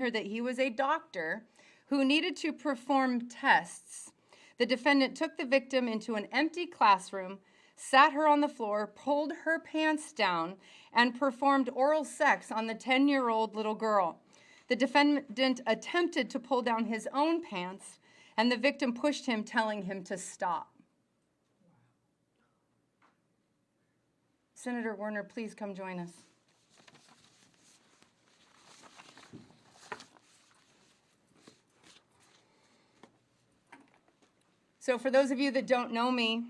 her that he was a doctor who needed to perform tests. The defendant took the victim into an empty classroom, sat her on the floor, pulled her pants down, and performed oral sex on the 10-year-old little girl. The defendant attempted to pull down his own pants, and the victim pushed him, telling him to stop. Senator Werner, please come join us. So for those of you that don't know me,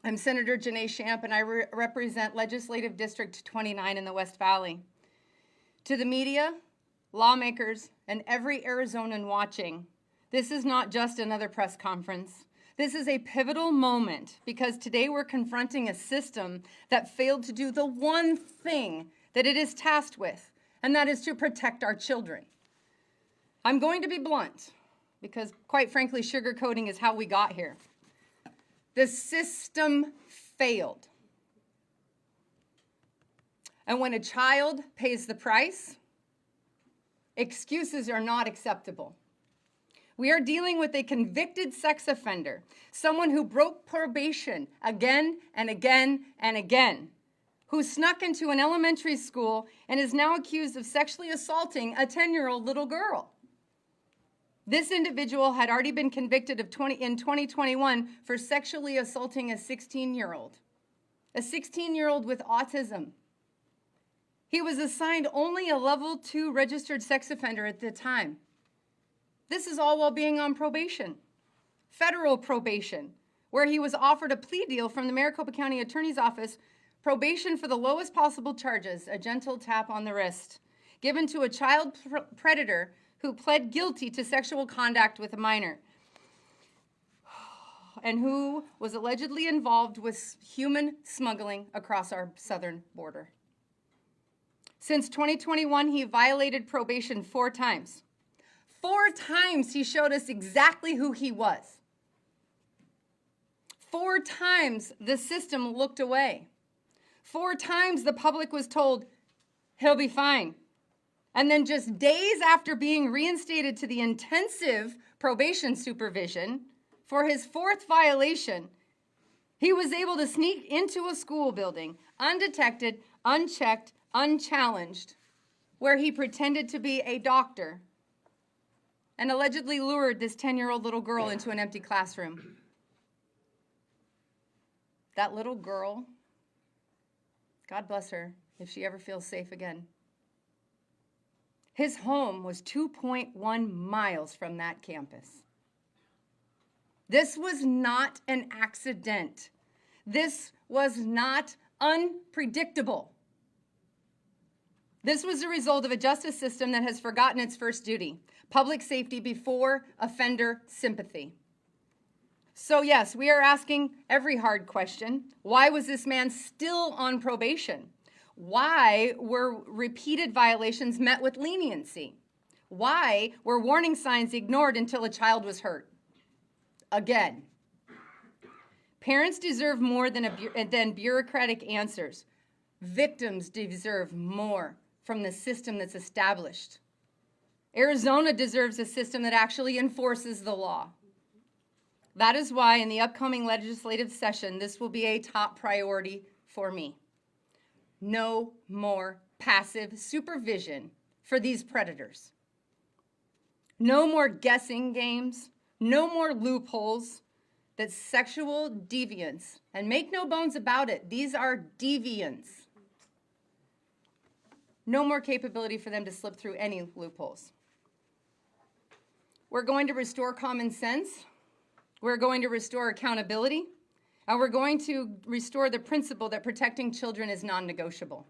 I'm Senator Shamp, and I represent Legislative District 29 in the West Valley. To the media, lawmakers, and every Arizonan watching, this is not just another press conference. This is a pivotal moment because today we're confronting a system that failed to do the one thing that it is tasked with, and that is to protect our children. I'm going to be blunt because, quite frankly, sugarcoating is how we got here. The system failed. And when a child pays the price, excuses are not acceptable. We are dealing with a convicted sex offender, someone who broke probation again and again and again, who snuck into an elementary school and is now accused of sexually assaulting a 10-year-old little girl. This individual had already been convicted in 2021 for sexually assaulting a 16-year-old with autism. He was assigned only a level 2 registered sex offender at the time. This is all while being on probation, federal probation, where he was offered a plea deal from the Maricopa County Attorney's Office, probation for the lowest possible charges, a gentle tap on the wrist, given to a child predator who pled guilty to sexual conduct with a minor and who was allegedly involved with human smuggling across our southern border. Since 2021, he violated probation 4 times. 4 times he showed us exactly who he was. 4 times the system looked away. 4 times the public was told, he'll be fine. And then just days after being reinstated to the intensive probation supervision for his 4th violation, he was able to sneak into a school building, undetected, unchecked, unchallenged, where he pretended to be a doctor and allegedly lured this 10-year-old little girl into an empty classroom. That little girl, God bless her if she ever feels safe again. His home was 2.1 miles from that campus. This was not an accident. This was not unpredictable. This was the result of a justice system that has forgotten its first duty, public safety before offender sympathy. So yes, we are asking every hard question. Why was this man still on probation? Why were repeated violations met with leniency? Why were warning signs ignored until a child was hurt? Again, parents deserve more than bureaucratic answers. Victims deserve more from the system that's established. Arizona deserves a system that actually enforces the law. That is why in the upcoming legislative session, this will be a top priority for me. No more passive supervision for these predators. No more guessing games, no more loopholes that sexual deviants, and make no bones about it, these are deviants. No more capability for them to slip through any loopholes. We're going to restore common sense. We're going to restore accountability. And we're going to restore the principle that protecting children is non-negotiable.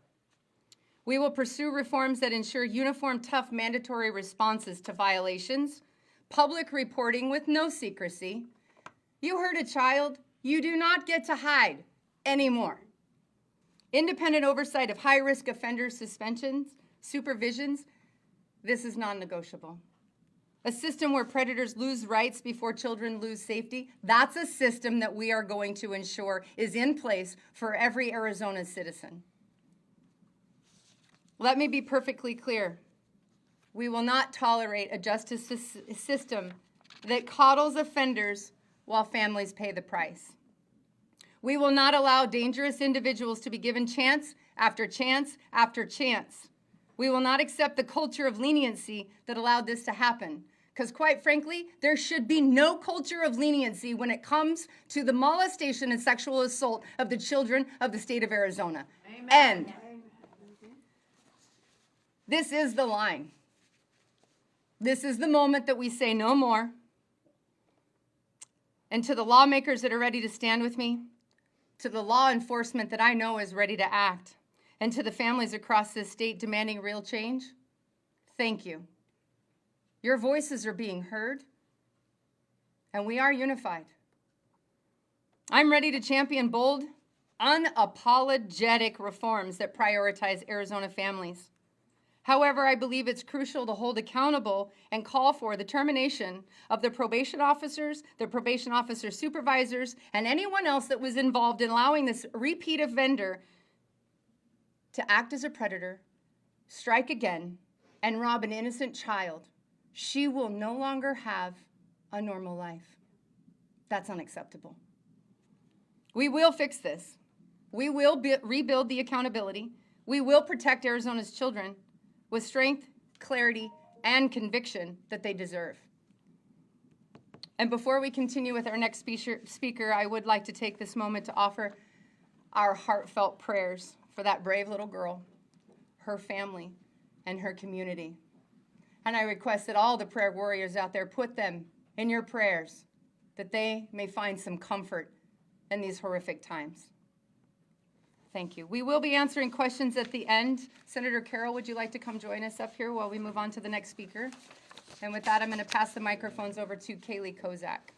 We will pursue reforms that ensure uniform, tough, mandatory responses to violations, public reporting with no secrecy. You hurt a child, you do not get to hide anymore. Independent oversight of high-risk offender suspensions, supervisions, this is non-negotiable. A system where predators lose rights before children lose safety, that's a system that we are going to ensure is in place for every Arizona citizen. Let me be perfectly clear. We will not tolerate a justice system that coddles offenders while families pay the price. We will not allow dangerous individuals to be given chance after chance after chance. We will not accept the culture of leniency that allowed this to happen. Because quite frankly, there should be no culture of leniency when it comes to the molestation and sexual assault of the children of the state of Arizona. Amen. And this is the line. This is the moment that we say no more. And to the lawmakers that are ready to stand with me, to the law enforcement that I know is ready to act, and to the families across this state demanding real change, thank you. Your voices are being heard, and we are unified. I'm ready to champion bold, unapologetic reforms that prioritize Arizona families. However, I believe it's crucial to hold accountable and call for the termination of the probation officers, the probation officer supervisors, and anyone else that was involved in allowing this repeat offender to act as a predator, strike again, and rob an innocent child. She will no longer have a normal life. That's unacceptable. We will fix this. We will rebuild the accountability. We will protect Arizona's children with strength, clarity, and conviction that they deserve. And before we continue with our next speaker, I would like to take this moment to offer our heartfelt prayers for that brave little girl, her family, and her community. And I request that all the prayer warriors out there put them in your prayers, that they may find some comfort in these horrific times. Thank you. We will be answering questions at the end. Senator Carroll, would you like to come join us up here while we move on to the next speaker? And with that, I'm going to pass the microphones over to Kaylee Kuck.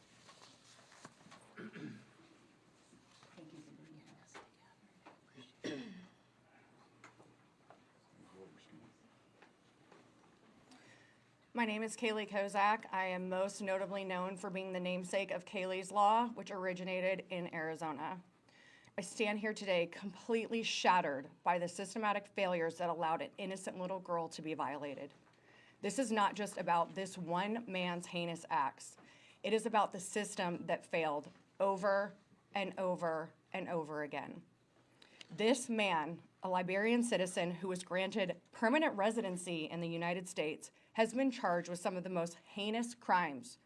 My name is Kaylee Kuck. I am most notably known for being the namesake of Kaylee's Law, which originated in Arizona. I stand here today completely shattered by the systematic failures that allowed an innocent little girl to be violated. This is not just about this one man's heinous acts. It is about the system that failed over and over and over again. This man, a Liberian citizen who was granted permanent residency in the United States, has been charged with some of the most heinous crimes,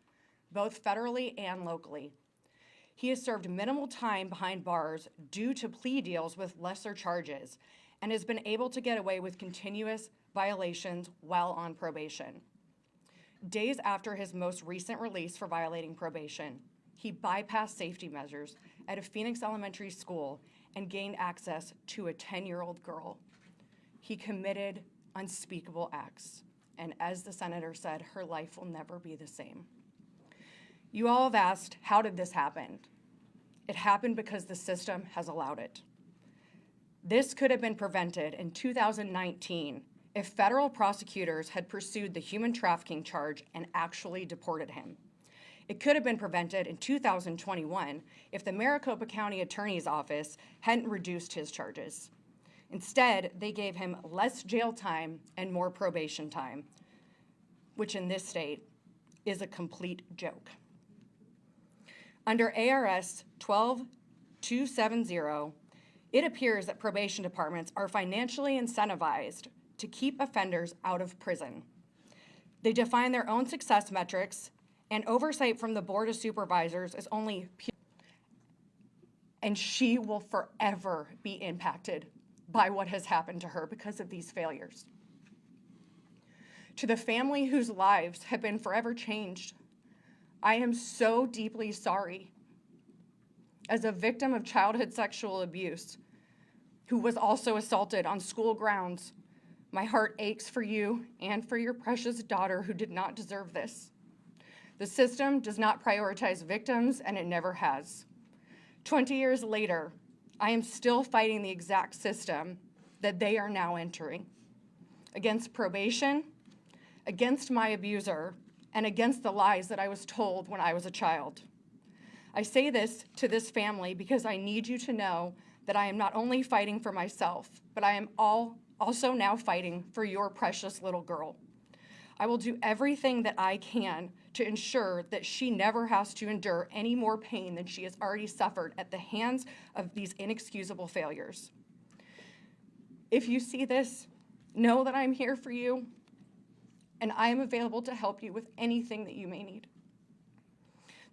both federally and locally. He has served minimal time behind bars due to plea deals with lesser charges and has been able to get away with continuous violations while on probation. Days after his most recent release for violating probation, he bypassed safety measures at a Phoenix elementary school and gained access to a 10-year-old girl. He committed unspeakable acts. And as the senator said, her life will never be the same. You all have asked, how did this happen? It happened because the system has allowed it. This could have been prevented in 2019 if federal prosecutors had pursued the human trafficking charge and actually deported him. It could have been prevented in 2021 if the Maricopa County Attorney's Office hadn't reduced his charges. Instead, they gave him less jail time and more probation time, which in this state is a complete joke. Under ARS 12270, it appears that probation departments are financially incentivized to keep offenders out of prison. They define their own success metrics, and oversight from the Board of Supervisors is only pure, and she will forever be impacted by what has happened to her because of these failures. To the family whose lives have been forever changed, I am so deeply sorry. As a victim of childhood sexual abuse, who was also assaulted on school grounds, my heart aches for you and for your precious daughter who did not deserve this. The system does not prioritize victims, and it never has. 20 years later, I am still fighting the exact system that they are now entering. Against probation, against my abuser, and against the lies that I was told when I was a child. I say this to this family because I need you to know that I am not only fighting for myself, but I am also now fighting for your precious little girl. I will do everything that I can to ensure that she never has to endure any more pain than she has already suffered at the hands of these inexcusable failures. If you see this, know that I'm here for you, and I am available to help you with anything that you may need.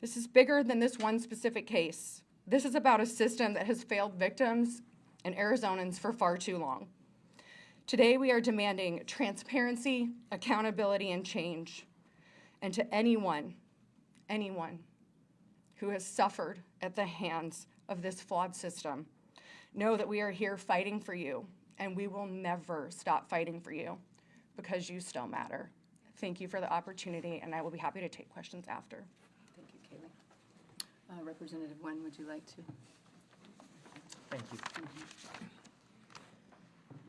This is bigger than this one specific case. This is about a system that has failed victims and Arizonans for far too long. Today, we are demanding transparency, accountability, and change. And to anyone who has suffered at the hands of this flawed system, know that we are here fighting for you, and we will never stop fighting for you because you still matter. Thank you for the opportunity, and I will be happy to take questions after. Thank you, Kaylee. Representative Nguyen, would you like to? Thank you.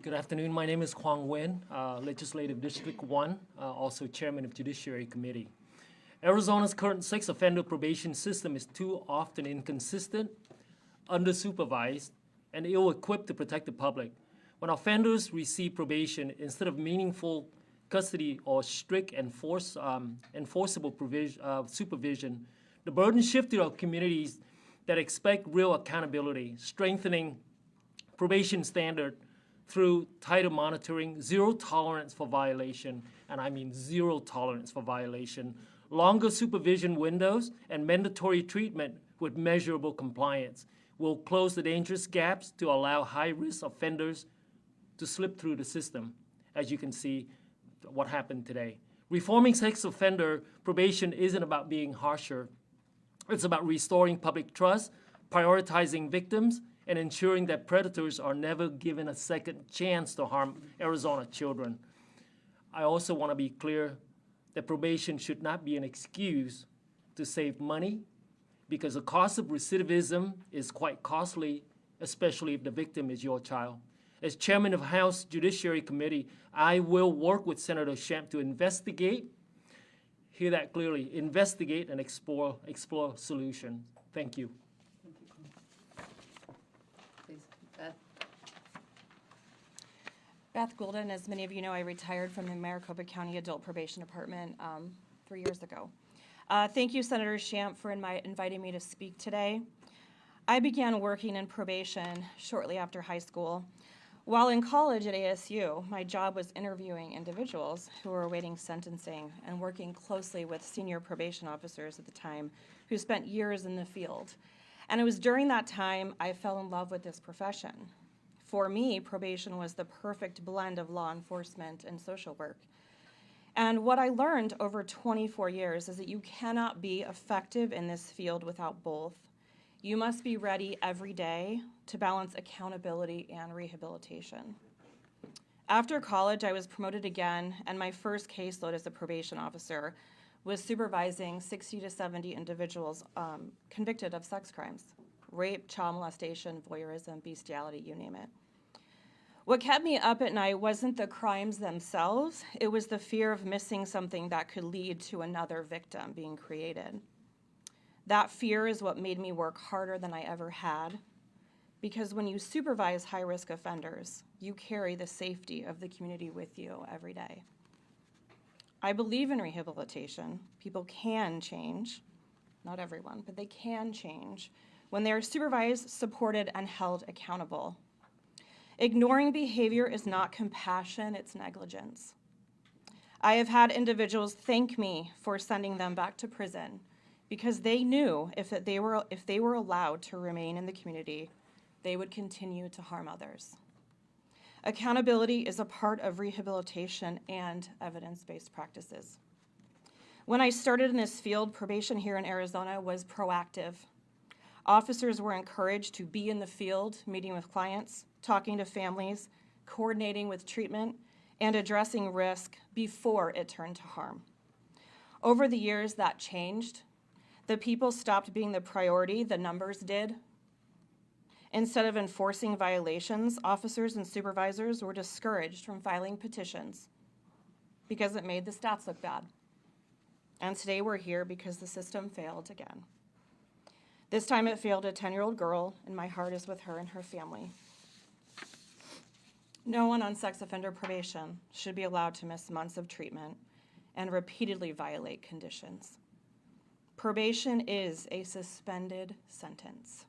Good afternoon. My name is Kwang Nguyen, Legislative District 1, also Chairman of Judiciary Committee. Arizona's current sex offender probation system is too often inconsistent, undersupervised, and ill-equipped to protect the public. When offenders receive probation, instead of meaningful custody or strict enforceable supervision, the burden shifts to our communities that expect real accountability, strengthening probation standard through tighter monitoring, zero tolerance for violation, and I mean zero tolerance for violation, longer supervision windows, and mandatory treatment with measurable compliance will close the dangerous gaps to allow high-risk offenders to slip through the system, as you can see what happened today. Reforming sex offender probation isn't about being harsher. It's about restoring public trust, prioritizing victims, and ensuring that predators are never given a second chance to harm Arizona children. I also want to be clear that probation should not be an excuse to save money, because the cost of recidivism is quite costly, especially if the victim is your child. As chairman of House Judiciary Committee, I will work with Senator Shamp to investigate, hear that clearly, investigate and explore solutions. Thank you. Please, Beth. Beth Goulden, as many of you know, I retired from the Maricopa County Adult Probation Department 3 years ago. Thank you, Senator Shamp, for inviting me to speak today. I began working in probation shortly after high school. While in college at ASU, my job was interviewing individuals who were awaiting sentencing and working closely with senior probation officers at the time who spent years in the field. And it was during that time I fell in love with this profession. For me, probation was the perfect blend of law enforcement and social work. And what I learned over 24 years is that you cannot be effective in this field without both. You must be ready every day to balance accountability and rehabilitation. After college, I was promoted again, and my first caseload as a probation officer was supervising 60 to 70 individuals convicted of sex crimes: rape, child molestation, voyeurism, bestiality, you name it. What kept me up at night wasn't the crimes themselves, it was the fear of missing something that could lead to another victim being created. That fear is what made me work harder than I ever had, because when you supervise high-risk offenders, you carry the safety of the community with you every day. I believe in rehabilitation. People can change, not everyone, but they can change when they are supervised, supported, and held accountable. Ignoring behavior is not compassion, it's negligence. I have had individuals thank me for sending them back to prison because they knew if they were allowed to remain in the community, they would continue to harm others. Accountability is a part of rehabilitation and evidence-based practices. When I started in this field, probation here in Arizona was proactive. Officers were encouraged to be in the field, meeting with clients, talking to families, coordinating with treatment, and addressing risk before it turned to harm. Over the years, that changed. The people stopped being the priority, the numbers did. Instead of enforcing violations, officers and supervisors were discouraged from filing petitions because it made the stats look bad. And today we're here because the system failed again. This time it failed a 10-year-old girl, and my heart is with her and her family. No one on sex offender probation should be allowed to miss months of treatment and repeatedly violate conditions. Probation is a suspended sentence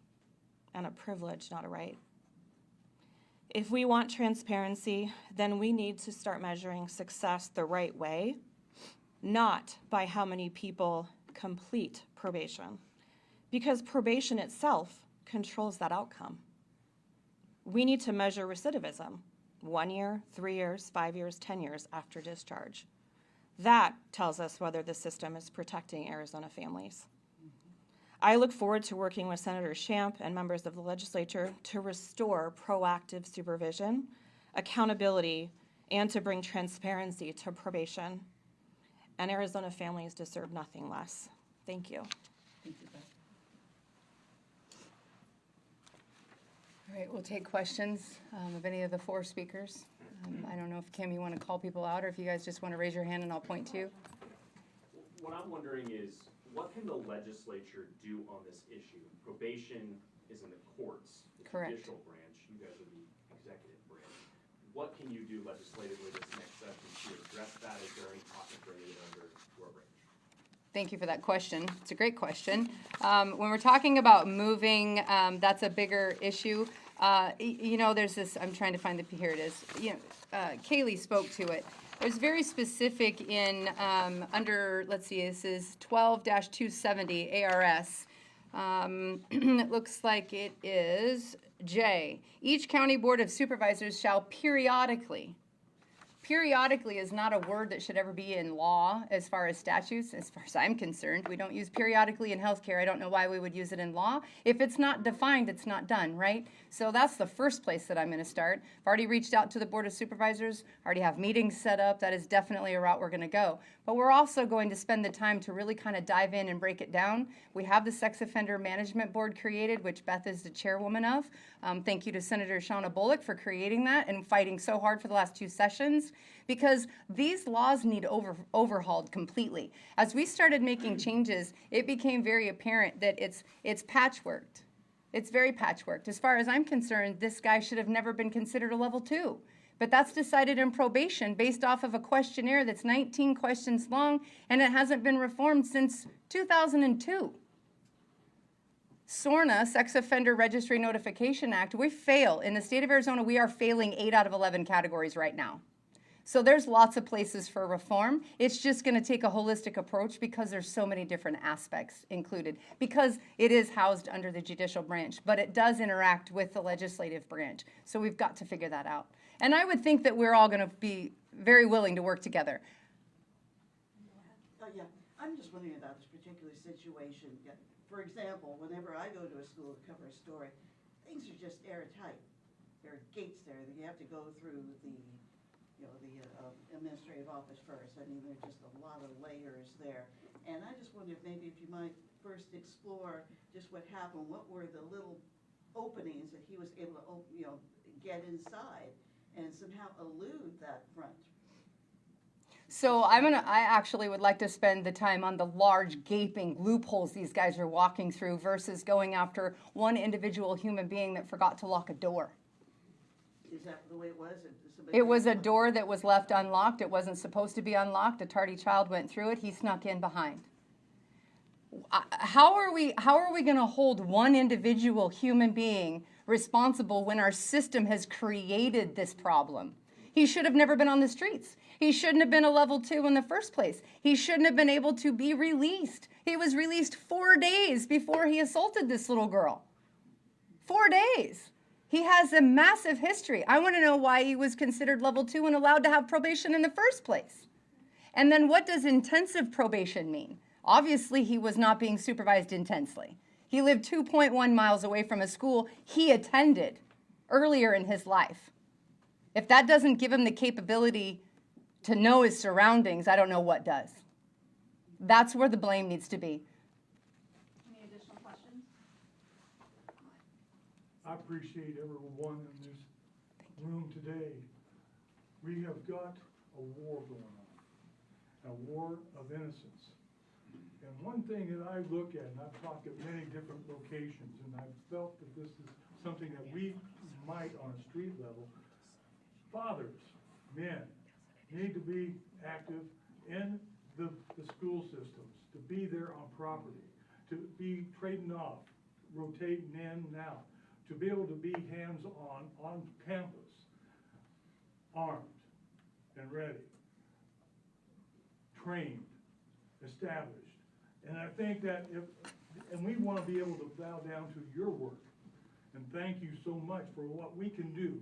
and a privilege, not a right. If we want transparency, then we need to start measuring success the right way, not by how many people complete probation, because probation itself controls that outcome. We need to measure recidivism, 1 year, 3 years, 5 years, 10 years after discharge. That tells us whether the system is protecting Arizona families. I look forward to working with Senator Shamp and members of the legislature to restore proactive supervision, accountability, and to bring transparency to probation. And Arizona families deserve nothing less. Thank you. Thank you, Beth. All right, we'll take questions of any of the four speakers. I don't know if, Kim, you want to call people out, or if you guys just want to raise your hand and I'll point to you. What I'm wondering is, what can the legislature do on this issue? Probation is in the courts, the Correct. judicial branch. You guys are the executive branch. What can you do legislatively this next session to address that? Is there any talk of bringing it under your branch? Thank you for that question. It's a great question. When we're talking about moving, that's a bigger issue. You know, there's this, I'm trying to find here it is. You know, Kaylee spoke to it. There's very specific in, under, let's see, this is 12-270 ARS. It looks like it is J. Each county board of supervisors shall periodically is not a word that should ever be in law as far as statutes, as far as I'm concerned. We don't use periodically in healthcare. I don't know why we would use it in law. If it's not defined, it's not done, right? So that's the first place that I'm going to start. I've already reached out to the Board of Supervisors, already have meetings set up. That is definitely a route we're going to go. But we're also going to spend the time to really kind of dive in and break it down. We have the Sex Offender Management Board created, which Beth is the chairwoman of. Thank you to Senator Shauna Bullock for creating that and fighting so hard for the last 2 sessions, because these laws need overhauled completely. As we started making changes, it became very apparent that it's patchworked. It's very patchworked. As far as I'm concerned, this guy should have never been considered a level 2. But that's decided in probation based off of a questionnaire that's 19 questions long, and it hasn't been reformed since 2002. SORNA, Sex Offender Registry Notification Act, we fail. In the state of Arizona, we are failing 8 out of 11 categories right now. So there's lots of places for reform. It's just going to take a holistic approach because there's so many different aspects included, because it is housed under the judicial branch, but it does interact with the legislative branch. So we've got to figure that out. And I would think that we're all going to be very willing to work together. Yeah, I'm just wondering about this particular situation. For example, whenever I go to a school to cover a story, things are just airtight. There are gates there that you have to go through the administrative office first. I mean, there's just a lot of layers there. And I just wonder if maybe if you might first explore just what happened, what were the little openings that he was able to, get inside and somehow elude that front. So I actually would like to spend the time on the large gaping loopholes these guys are walking through versus going after one individual human being that forgot to lock a door. Is that the way it was? It was a door that was left unlocked. It wasn't supposed to be unlocked. A tardy child went through it. He snuck in behind. How are we going to hold one individual human being responsible when our system has created this problem? He should have never been on the streets. He shouldn't have been a level 2 in the first place. He shouldn't have been able to be released. He was released 4 days before he assaulted this little girl. 4 days. He has a massive history. I want to know why he was considered level 2 and allowed to have probation in the first place. And then what does intensive probation mean? Obviously, he was not being supervised intensely. He lived 2.1 miles away from a school he attended earlier in his life. If that doesn't give him the capability to know his surroundings, I don't know what does. That's where the blame needs to be. Any additional questions? I appreciate everyone in this room today. We have got a war going on, a war of innocence. And one thing that I look at, and I've talked at many different locations, and I've felt that this is something that we might, on a street level, fathers, men, need to be active in the school systems, to be there on property, to be trading off, rotating in and out, to be able to be hands-on on campus, armed and ready, trained, established. And I think that and we want to be able to bow down to your work. And thank you so much for what we can do.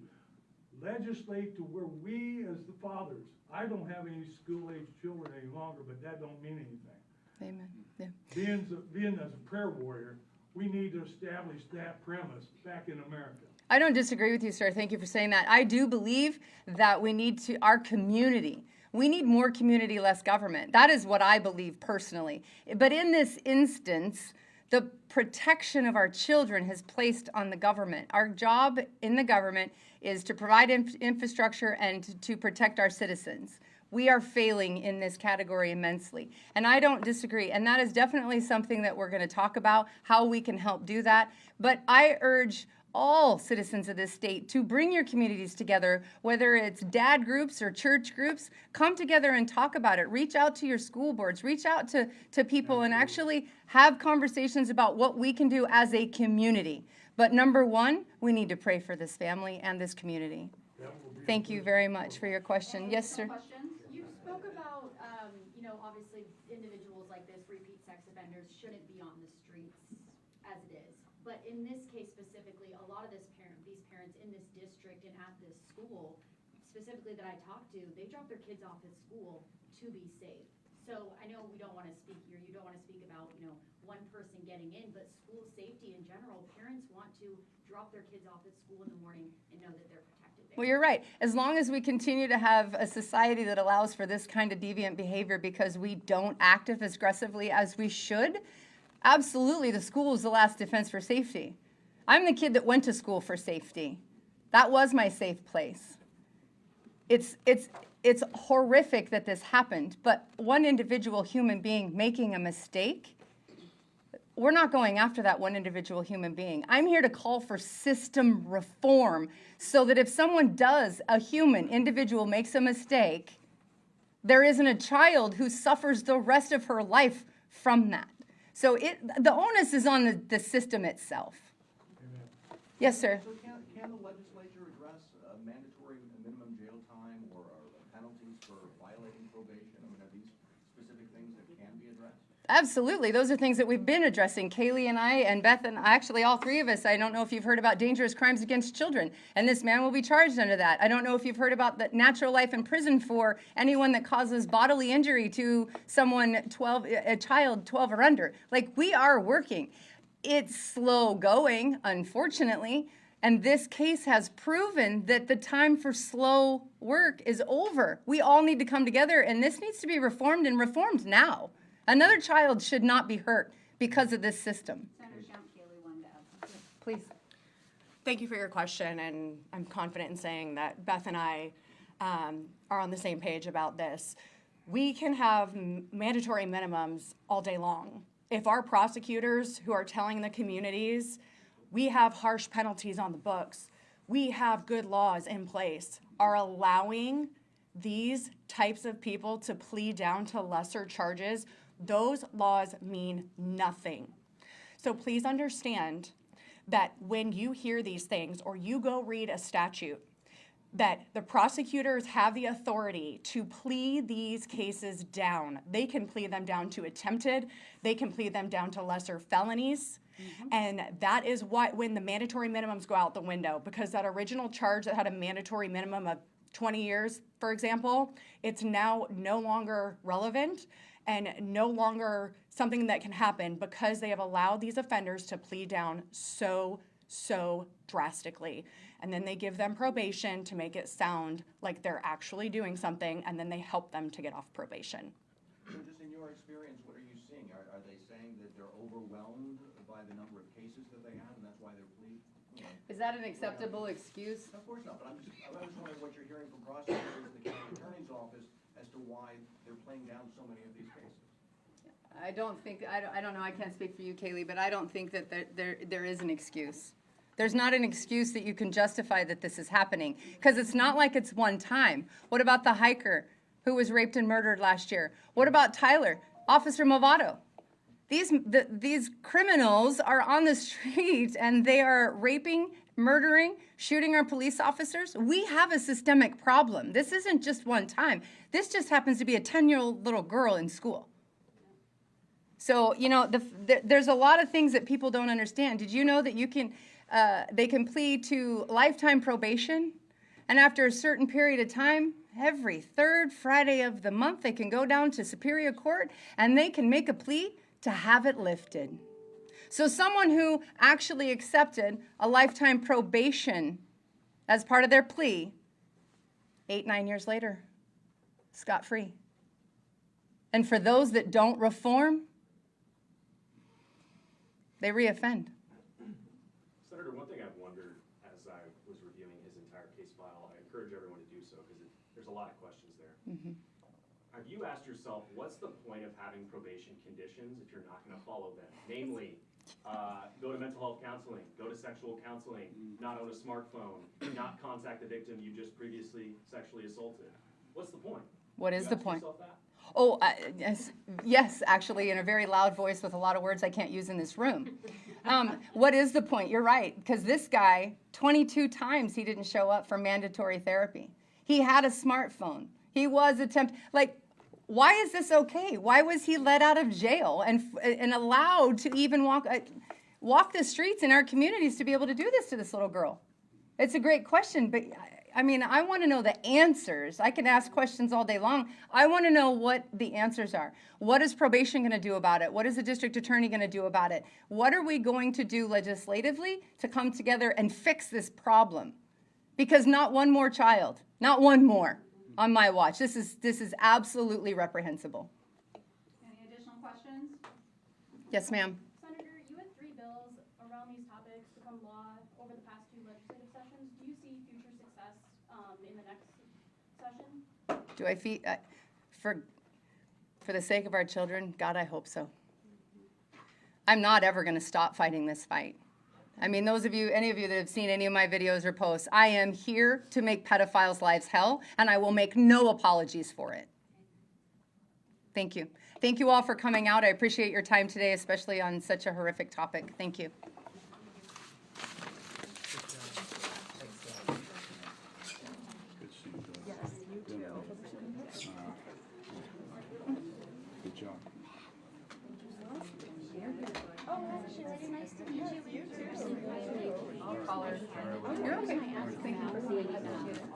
Legislate to where we as the fathers, I don't have any school-age children any longer, but that don't mean anything. Amen. Yeah. Being as a prayer warrior, we need to establish that premise back in America. I don't disagree with you, sir. Thank you for saying that. I do believe that we need our community. We need more community, less government. That is what I believe personally. But in this instance, the protection of our children has placed on the government. Our job in the government is to provide infrastructure and to protect our citizens. We are failing in this category immensely. And I don't disagree. And that is definitely something that we're going to talk about, how we can help do that. But I urge all citizens of this state to bring your communities together, whether it's dad groups or church groups. Come together and talk about it. Reach out to your school boards. Reach out to people and actually have conversations about what we can do as a community. But number one, we need to pray for this family and this community. Thank you very much for your question. Yes, sir. Questions? You spoke about, obviously individuals like this, repeat sex offenders, shouldn't be on the streets as it is. But in this case specifically, a lot of these parents in this district and at this school, specifically that I talked to, they drop their kids off at school to be safe. So I know we don't want to speak here, you don't want to speak about, one person getting in, but school safety in general, parents want to drop their kids off at school in the morning and know that they're protected there. Well, you're right. As long as we continue to have a society that allows for this kind of deviant behavior because we don't act as aggressively as we should, absolutely, the school is the last defense for safety. I'm the kid that went to school for safety. That was my safe place. It's horrific that this happened, but one individual human being making a mistake, we're not going after that one individual human being. I'm here to call for system reform so that if someone a human individual makes a mistake, there isn't a child who suffers the rest of her life from that. So the onus is on the system itself. Amen. Yes, sir. So can the legislature address mandatory minimum jail time or penalties for violating probation? I mean, are these specific things that can be addressed? Absolutely. Those are things that we've been addressing. Kaylee and I and Beth and actually all three of us. I don't know if you've heard about dangerous crimes against children, and this man will be charged under that. I don't know if you've heard about the natural life in prison for anyone that causes bodily injury to a child 12 or under. Like, we are working. It's slow going, unfortunately, and this case has proven that the time for slow work is over. We all need to come together, and this needs to be reformed and reformed now. Another child should not be hurt because of this system. Senator Shamp, Kaylee wanted to add something. Please. Thank you for your question, and I'm confident in saying that Beth and I are on the same page about this. We can have mandatory minimums all day long. If our prosecutors who are telling the communities we have harsh penalties on the books, we have good laws in place, are allowing these types of people to plead down to lesser charges, those laws mean nothing. So please understand that when you hear these things or you go read a statute, that the prosecutors have the authority to plead these cases down. They can plead them down to attempted, they can plead them down to lesser felonies. And that is why when the mandatory minimums go out the window, because that original charge that had a mandatory minimum of 20 years, for example, it's now no longer relevant and no longer something that can happen because they have allowed these offenders to plead down so drastically. And then they give them probation to make it sound like they're actually doing something, and then they help them to get off probation. So just in your experience, what are you seeing? Are they saying that they're overwhelmed by the number of cases that they have, and that's why they're pleading? Is that an acceptable excuse? Of course not, but I'm just wondering what you're hearing from prosecutors, the county attorney's office, as to why they're playing down so many of these cases. I don't know, I can't speak for you, Kaylee, but I don't think that there is an excuse. There's not an excuse that you can justify that this is happening, because it's not like it's one time. What about the hiker who was raped and murdered last year? What about Tyler, Officer Movado? These criminals are on the street and they are raping, murdering, shooting our police officers. We have a systemic problem. This isn't just one time. This just happens to be a 10-year-old little girl in school. So, you know, there's a lot of things that people don't understand. Did you know that you can, they can plead to lifetime probation? And after a certain period of time, every third Friday of the month, they can go down to Superior Court and they can make a plea to have it lifted. So someone who actually accepted a lifetime probation as part of their plea, 8-9 years later, scot-free. And for those that don't reform, they reoffend. Senator, one thing I've wondered as I was reviewing his entire case file, I encourage everyone to do so because there's a lot of questions there. Have you asked yourself, what's the point of having probation conditions if you're not going to follow them? Namely, go to mental health counseling, go to sexual counseling, not own a smartphone, not contact the victim you just previously sexually assaulted. What's the point? What is You the ask point? yourself that? Oh, yes, actually, in a very loud voice with a lot of words I can't use in this room. What is the point? You're right, because this guy, 22 times he didn't show up for mandatory therapy. He had a smartphone. He was like, why is this okay? Why was he let out of jail and allowed to even walk the streets in our communities to be able to do this to this little girl? It's a great question, but I mean, I want to know the answers. I can ask questions all day long. I want to know what the answers are. What is probation going to do about it? What is the district attorney going to do about it? What are we going to do legislatively to come together and fix this problem? Because not one more child, not one more on my watch. This is absolutely reprehensible. Any additional questions? Yes, ma'am. Senator, you had 3 bills around these topics become law over the past 2 legislative sessions. Do you see future success in the next session? Do I feel, for the sake of our children, God, I hope so. I'm not ever going to stop fighting this fight. I mean, any of you that have seen any of my videos or posts, I am here to make pedophiles' lives hell, and I will make no apologies for it. Thank you. Thank you all for coming out. I appreciate your time today, especially on such a horrific topic. Thank you. Good to see you, Beth. Yes, you too. Good job. Oh, actually, nice to meet you. I'll call her. You're okay. Thank you for being here.